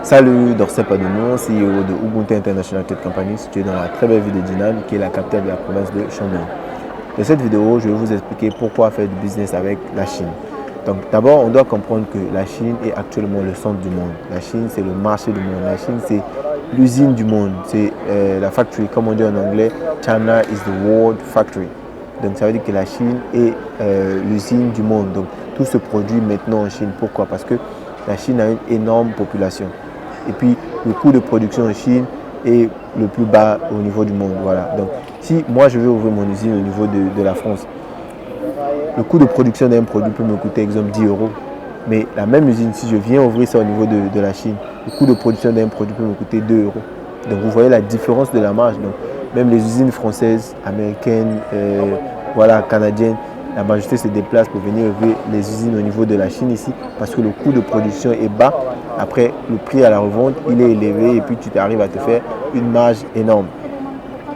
Salut, Dorsey Padono, CEO de Ubuntu International Tech Company, situé dans la très belle ville de Dinan, qui est la capitale de la province de Shandong. Dans cette vidéo, je vais vous expliquer pourquoi faire du business avec la Chine. Donc d'abord, on doit comprendre que la Chine est actuellement le centre du monde. La Chine, c'est le marché du monde. La Chine, c'est l'usine du monde. C'est la factory, comme on dit en anglais, China is the world factory. Donc ça veut dire que la Chine est l'usine du monde. Donc tout se produit maintenant en Chine. Pourquoi? Parce que la Chine a une énorme population. Et puis le coût de production en Chine est le plus bas au niveau du monde. Voilà. Donc si moi je veux ouvrir mon usine au niveau de la France, le coût de production d'un produit peut me coûter exemple 10 euros. Mais la même usine, si je viens ouvrir ça au niveau de la Chine, le coût de production d'un produit peut me coûter 2 euros. Donc vous voyez la différence de la marge. Donc même les usines françaises, américaines, voilà, canadiennes, la majorité se déplace pour venir ouvrir les usines au niveau de la Chine ici parce que le coût de production est bas. Après, le prix à la revente, il est élevé et puis tu arrives à te faire une marge énorme.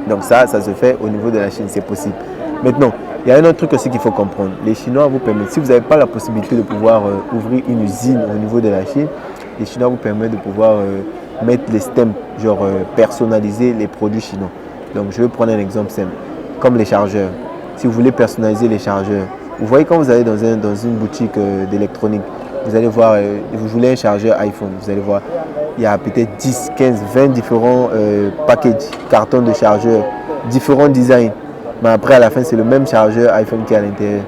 Donc ça se fait au niveau de la Chine, c'est possible. Maintenant, il y a un autre truc aussi qu'il faut comprendre. Les Chinois vous permettent, si vous n'avez pas la possibilité de pouvoir ouvrir une usine au niveau de la Chine, les Chinois vous permettent de pouvoir mettre les stems, genre personnaliser les produits chinois. Donc je vais prendre un exemple simple, comme les chargeurs. Si vous voulez personnaliser les chargeurs, vous voyez quand vous allez dans une boutique d'électronique, vous allez voir, vous voulez un chargeur iPhone, vous allez voir, il y a peut-être 10, 15, 20 différents packages, cartons de chargeurs, différents designs. Mais après, à la fin, c'est le même chargeur iPhone qui est à l'intérieur.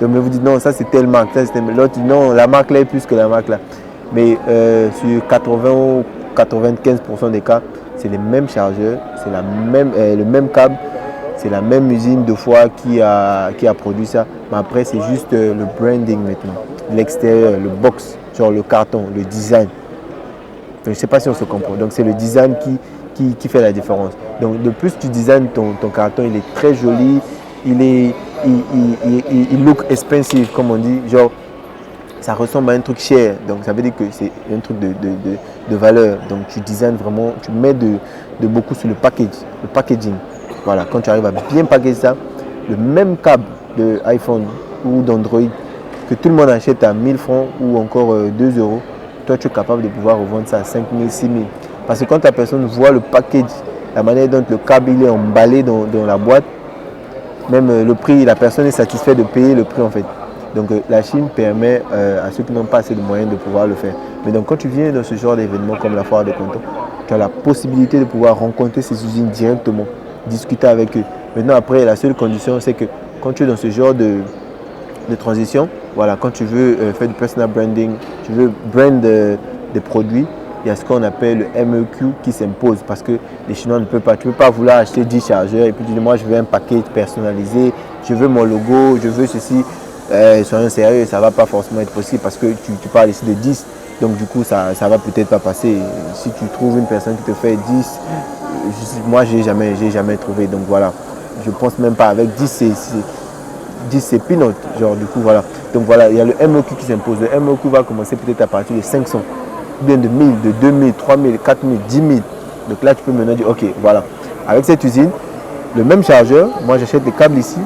Donc, vous dites non, ça c'est telle marque, ça c'est telle marque. L'autre dit non, la marque là est plus que la marque là. Mais sur 80 ou 95% des cas, c'est les mêmes chargeurs, c'est le même câble. C'est la même usine de fois qui a produit ça. Mais après, c'est juste le branding maintenant. L'extérieur, le box, genre le carton, le design. Donc, je ne sais pas si on se comprend. Donc, c'est le design qui fait la différence. Donc, de plus tu designes ton carton, il est très joli. Il look expensive, comme on dit. Genre, ça ressemble à un truc cher. Donc, ça veut dire que c'est un truc de valeur. Donc, tu designes vraiment, tu mets de beaucoup sur le packaging. Voilà, quand tu arrives à bien packager ça, le même câble de iPhone ou d'Android que tout le monde achète à 1000 francs ou encore 2 euros, toi tu es capable de pouvoir revendre ça à 5000, 6000. Parce que quand la personne voit le package, la manière dont le câble il est emballé dans la boîte, même le prix, la personne est satisfaite de payer le prix en fait. Donc la Chine permet à ceux qui n'ont pas assez de moyens de pouvoir le faire. Mais donc quand tu viens dans ce genre d'événement comme la foire de Canton, tu as la possibilité de pouvoir rencontrer ces usines directement, discuter avec eux. Maintenant après, la seule condition c'est que quand tu es dans ce genre de transition, voilà, quand tu veux faire du personal branding, tu veux brand des produits, il y a ce qu'on appelle le MEQ qui s'impose parce que les Chinois ne peuvent pas. Tu ne peux pas vouloir acheter 10 chargeurs et puis tu dis moi je veux un paquet personnalisé, je veux mon logo, je veux ceci. Soyons sérieux, ça ne va pas forcément être possible parce que tu parles ici de 10. Donc du coup ça ne va peut-être pas passer. Si tu trouves une personne qui te fait 10, moi j'ai jamais trouvé. Donc voilà, je pense même pas avec 10 c'est peanut. Genre du coup voilà. Donc voilà, il y a le MEQ qui s'impose. Le MEQ va commencer peut-être à partir de 500. Bien de 1000, de 2000, 3000, 4000, 10 000. Donc là, tu peux maintenant dire, ok, voilà. Avec cette usine, le même chargeur, moi j'achète les câbles ici,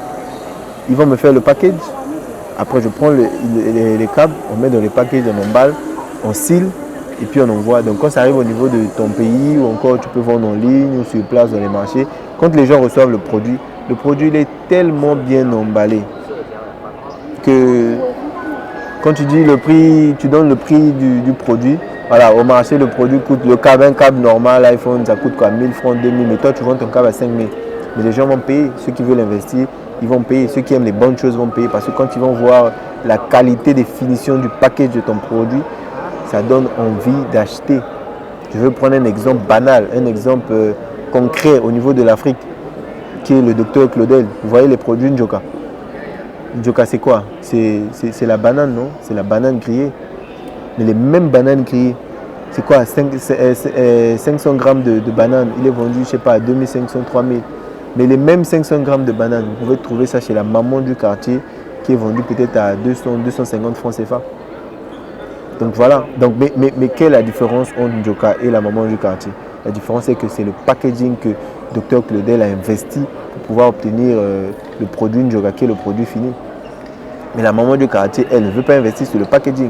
ils vont me faire le package. Après, je prends les câbles, on met dans les packages, on emballe, on scelle et puis on envoie. Donc quand ça arrive au niveau de ton pays ou encore tu peux vendre en ligne ou sur place dans les marchés, quand les gens reçoivent le produit il est tellement bien emballé que quand tu dis le prix, tu donnes le prix du produit. Voilà, au marché, le produit coûte, un câble normal, iPhone, ça coûte quoi, 1000 francs, 2000, mais toi, tu vends ton câble à 5000. Mais les gens vont payer, ceux qui veulent investir, ils vont payer, ceux qui aiment les bonnes choses vont payer, parce que quand ils vont voir la qualité des finitions du package de ton produit, ça donne envie d'acheter. Je veux prendre un exemple banal, un exemple concret au niveau de l'Afrique, qui est le docteur Claudel. Vous voyez les produits Njoka. Njoka, c'est quoi? C'est la banane, non? C'est la banane grillée. Mais les mêmes bananes grillées, c'est quoi? 500 grammes de bananes, il est vendu, je ne sais pas, à 2500, 3000. Mais les mêmes 500 grammes de bananes, vous pouvez trouver ça chez la maman du quartier qui est vendue peut-être à 200, 250 francs CFA. Donc voilà. Donc, mais quelle est la différence entre Njoka et la maman du quartier? La différence, c'est que c'est le packaging que Dr Claudel a investi pour pouvoir obtenir le produit Njoka, qui est le produit fini. Mais la maman du quartier, elle ne veut pas investir sur le packaging.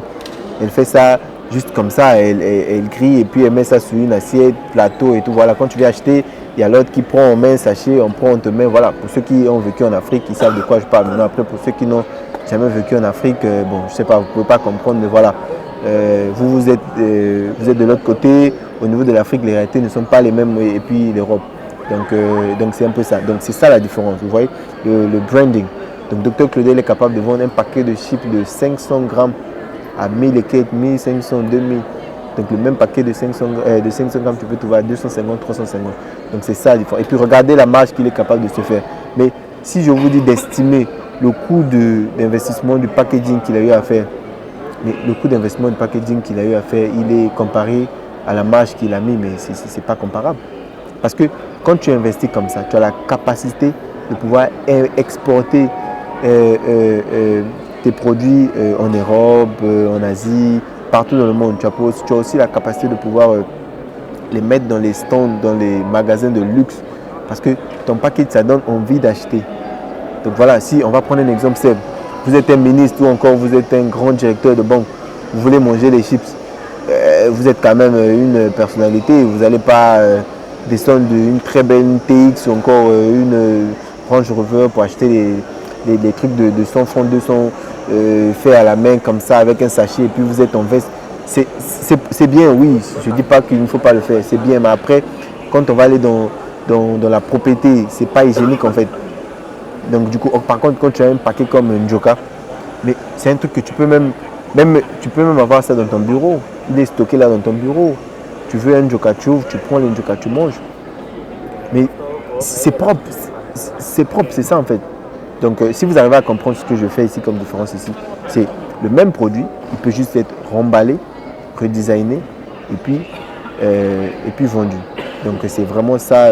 Elle fait ça juste comme ça, elle grille et puis elle met ça sur une assiette, plateau et tout. Voilà, quand tu viens acheter, il y a l'autre qui prend, on met un sachet, on prend, on te met. Voilà, pour ceux qui ont vécu en Afrique, ils savent de quoi je parle. Maintenant, après, pour ceux qui n'ont jamais vécu en Afrique, bon, je sais pas, vous ne pouvez pas comprendre, mais voilà. Vous êtes de l'autre côté. Au niveau de l'Afrique, les réalités ne sont pas les mêmes, et puis l'Europe. Donc c'est un peu ça. Donc c'est ça la différence, vous voyez, le branding. Donc Dr Claudel est capable de vendre un paquet de chips de 500 grammes à 1000 et quelques, 1500, 2000. Donc le même paquet de 500 grammes, tu peux trouver à 250, 350. Donc c'est ça la différence. Et puis regardez la marge qu'il est capable de se faire. Mais si je vous dis d'estimer le coût d'investissement du packaging qu'il a eu à faire, mais le coût d'investissement du packaging qu'il a eu à faire, il est comparé à la marge qu'il a mis, mais ce n'est pas comparable. Parce que quand tu investis comme ça, tu as la capacité de pouvoir exporter tes produits en Europe, en Asie, partout dans le monde. Tu as aussi la capacité de pouvoir les mettre dans les stands, dans les magasins de luxe. Parce que ton paquet, ça donne envie d'acheter. Donc voilà, si on va prendre un exemple simple. Vous êtes un ministre ou encore vous êtes un grand directeur de banque. Vous voulez manger les chips. Vous êtes quand même une personnalité. Vous n'allez pas descendre d'une très belle TX ou encore une Range Rover pour acheter des trucs de 100 francs, 200 faits à la main comme ça avec un sachet et puis vous êtes en veste. C'est bien, oui. Je ne dis pas qu'il ne faut pas le faire. C'est bien, mais après, quand on va aller dans la propriété, c'est pas hygiénique en fait. Donc du coup, par contre, quand tu as un paquet comme un Njoka, mais c'est un truc que tu peux même avoir ça dans ton bureau. Il est stocké là dans ton bureau. Tu veux un Njoka, tu ouvres, tu prends le Njoka, tu manges. Mais c'est propre. C'est propre, c'est ça en fait. Donc si vous arrivez à comprendre ce que je fais ici comme différence ici, c'est le même produit, il peut juste être remballé, redesigné et puis vendu. Donc c'est vraiment ça,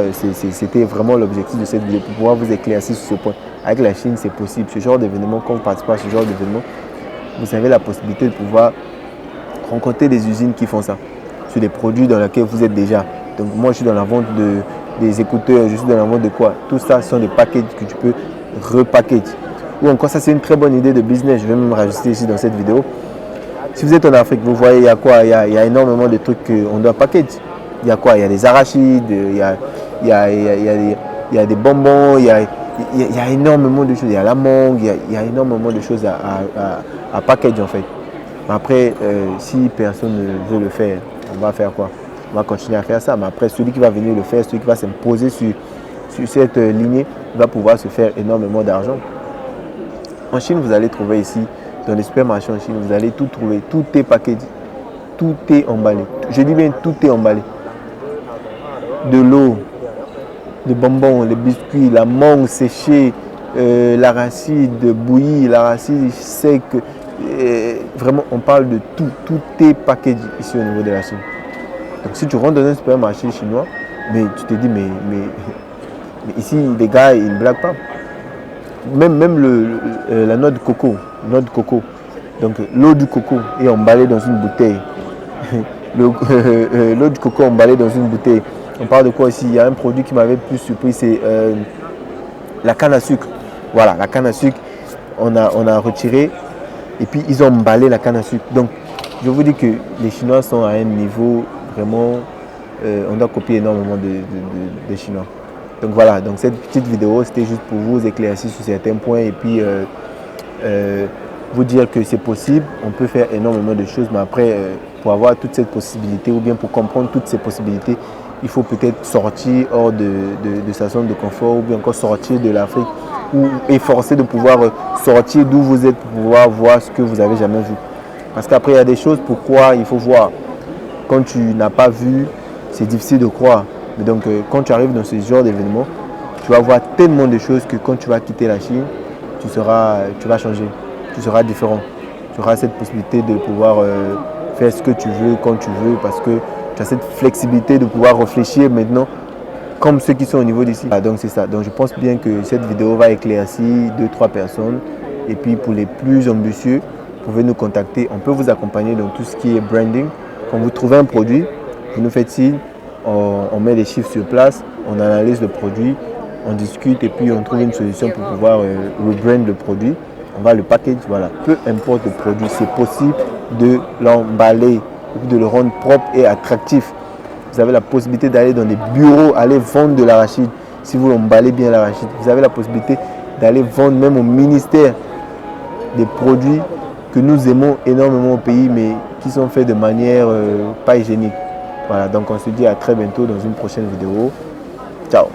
c'était vraiment l'objectif de cette vidéo, pour pouvoir vous éclaircir sur ce point. Avec la Chine, c'est possible. Ce genre d'événement, quand vous participez à ce genre d'événement, vous avez la possibilité de pouvoir rencontrer des usines qui font ça, sur des produits dans lesquels vous êtes déjà. Donc moi, je suis dans la vente des écouteurs, je suis dans la vente de quoi? Tout ça sont des packages que tu peux repackager. Ou encore, ça c'est une très bonne idée de business, je vais même rajouter ici dans cette vidéo. Si vous êtes en Afrique, vous voyez, il y a quoi? Il y a énormément de trucs qu'on doit packager. Il y a quoi? Il y a des arachides, il y a des bonbons, il y a énormément de choses. Il y a la mangue, il y a énormément de choses à packager en fait. Après, si personne ne veut le faire, on va faire quoi? On va continuer à faire ça. Mais après, celui qui va venir le faire, celui qui va s'imposer sur cette lignée, va pouvoir se faire énormément d'argent. En Chine, vous allez trouver ici, dans les supermarchés en Chine, vous allez tout trouver. Tout est packagé. Tout est emballé. Je dis bien tout est emballé. De l'eau, des bonbons, les biscuits, la mangue séchée, l'arachide bouilli, l'arachide sec. Vraiment, on parle de tout. Tout est packagé ici au niveau de la Chine. Donc si tu rentres dans un supermarché chinois, mais tu te dis, mais ici, les gars, ils ne blaguent pas. Même la noix de coco. Donc l'eau du coco est emballée dans une bouteille. L'eau du coco emballée dans une bouteille. On parle de quoi ici? Il y a un produit qui m'avait plus surpris, c'est la canne à sucre. Voilà, la canne à sucre, on a retiré et puis ils ont emballé la canne à sucre. Donc je vous dis que les Chinois sont à un niveau vraiment, on doit copier énormément des Chinois. Donc voilà, donc cette petite vidéo, c'était juste pour vous éclaircir sur certains points et puis vous dire que c'est possible, on peut faire énormément de choses, mais après, pour avoir toute cette possibilité ou bien pour comprendre toutes ces possibilités, il faut peut-être sortir hors de sa zone de confort ou bien encore sortir de l'Afrique ou efforcer de pouvoir sortir d'où vous êtes pour pouvoir voir ce que vous n'avez jamais vu. Parce qu'après, il y a des choses pourquoi il faut voir. Quand tu n'as pas vu, c'est difficile de croire. Mais donc, quand tu arrives dans ce genre d'événement, tu vas voir tellement de choses que quand tu vas quitter la Chine, tu vas changer. Tu seras différent. Tu auras cette possibilité de pouvoir faire ce que tu veux, quand tu veux, parce que tu as cette flexibilité de pouvoir réfléchir maintenant comme ceux qui sont au niveau d'ici. Donc c'est ça. Donc je pense bien que cette vidéo va éclaircir 2-3 personnes. Et puis pour les plus ambitieux, vous pouvez nous contacter. On peut vous accompagner dans tout ce qui est branding. Quand vous trouvez un produit, vous nous faites signe, on met les chiffres sur place, on analyse le produit, on discute et puis on trouve une solution pour pouvoir rebrand le produit. On va le package, voilà. Peu importe le produit, c'est possible de l'emballer et puis de le rendre propre et attractif. Vous avez la possibilité d'aller dans des bureaux, aller vendre de l'arachide. Si vous emballez bien l'arachide, vous avez la possibilité d'aller vendre même au ministère des produits que nous aimons énormément au pays, mais qui sont faits de manière pas hygiénique. Voilà, donc on se dit à très bientôt dans une prochaine vidéo. Ciao!